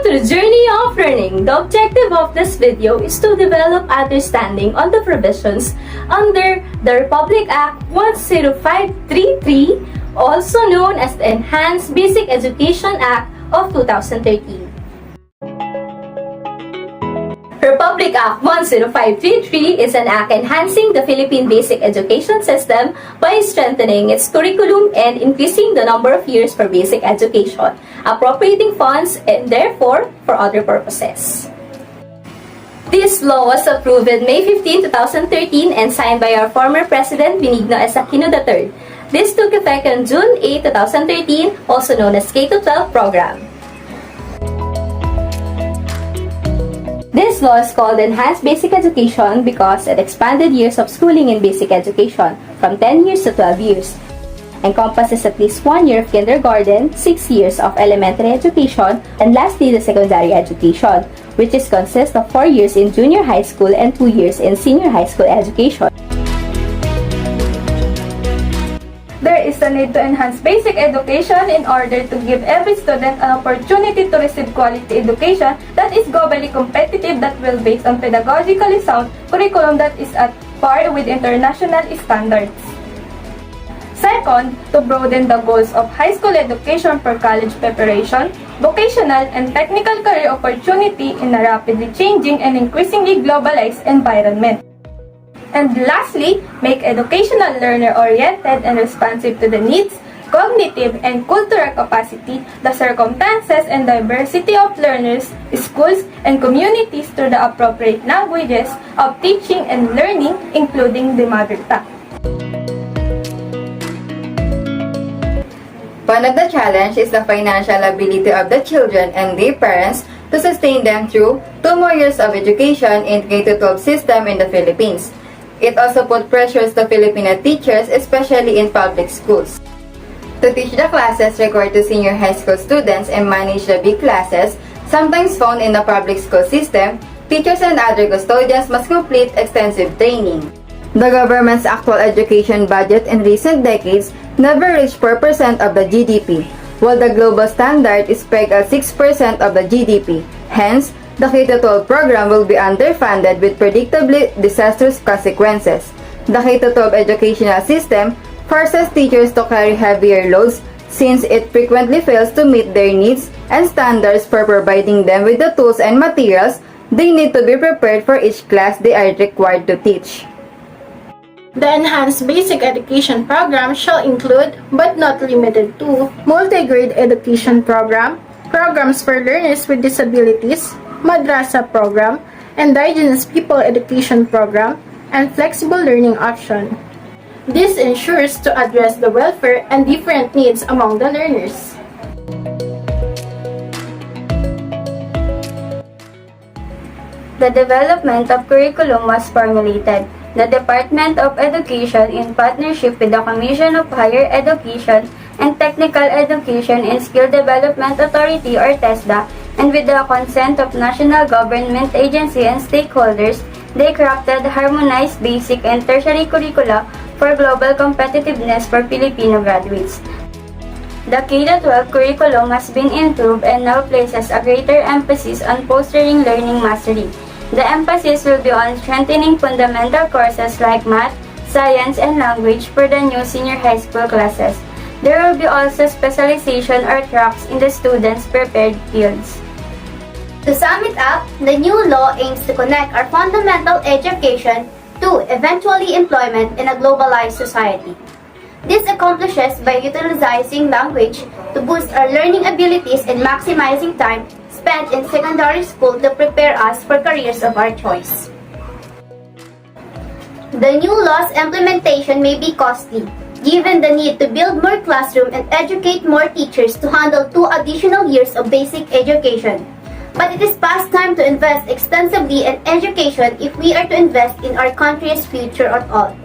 to the journey of learning. The objective of this video is to develop understanding on the provisions under the Republic Act 10533, also known as the Enhanced Basic Education Act of 2013. Republic Act 10533 is an act enhancing the Philippine basic education system by strengthening its curriculum and increasing the number of years for basic education, appropriating funds and therefore for other purposes. This law was approved on May 15, 2013 and signed by our former President Benigno S. Aquino III. This took effect on June 8, 2013, also known as K-12 program. This law is called Enhanced Basic Education because it expanded years of schooling in basic education from 10 years to 12 years, encompasses at least 1 year of kindergarten, 6 years of elementary education, and lastly the secondary education, which consists of 4 years in junior high school and 2 years in senior high school education. There is a need to enhance basic education in order to give every student an opportunity to receive quality education that is globally competitive, that will based on pedagogically sound curriculum that is at par with international standards. Second, to broaden the goals of high school education for college preparation, vocational and technical career opportunity in a rapidly changing and increasingly globalized environment. And lastly, make educational learner-oriented and responsive to the needs, cognitive and cultural capacity, the circumstances and diversity of learners, schools, and communities through the appropriate languages of teaching and learning, including the mother tongue. One of the challenges is the financial ability of the children and their parents to sustain them through 2 more years of education in K-12 system in the Philippines. It also put pressures to Filipino teachers, especially in public schools. To teach the classes required to senior high school students and manage the big classes, sometimes found in the public school system, teachers and other custodians must complete extensive training. The government's actual education budget in recent decades never reached 4% of the GDP, while the global standard is pegged at 6% of the GDP. Hence, the K-12 program will be underfunded with predictably disastrous consequences. The K-12 educational system forces teachers to carry heavier loads since it frequently fails to meet their needs and standards for providing them with the tools and materials they need to be prepared for each class they are required to teach. The Enhanced Basic Education Program shall include, but not limited to, multi-grade education program, programs for learners with disabilities, madrasa program, indigenous people education program, and flexible learning option. This ensures to address the welfare and different needs among the learners. The development of curriculum was formulated. The Department of Education, in partnership with the Commission of Higher Education and Technical Education and Skill Development Authority or TESDA, and with the consent of national government agency and stakeholders, they crafted harmonized basic and tertiary curricula for global competitiveness for Filipino graduates. The K-12 curriculum has been improved and now places a greater emphasis on fostering learning mastery. The emphasis will be on strengthening fundamental courses like math, science, and language for the new senior high school classes. There will be also specialization or tracks in the students' prepared fields. To sum it up, the new law aims to connect our fundamental education to eventually employment in a globalized society. This accomplishes by utilizing language to boost our learning abilities and maximizing time spent in secondary school to prepare us for careers of our choice. The new law's implementation may be costly, given the need to build more classrooms and educate more teachers to handle 2 additional years of basic education. But it is past time to invest extensively in education if we are to invest in our country's future at all.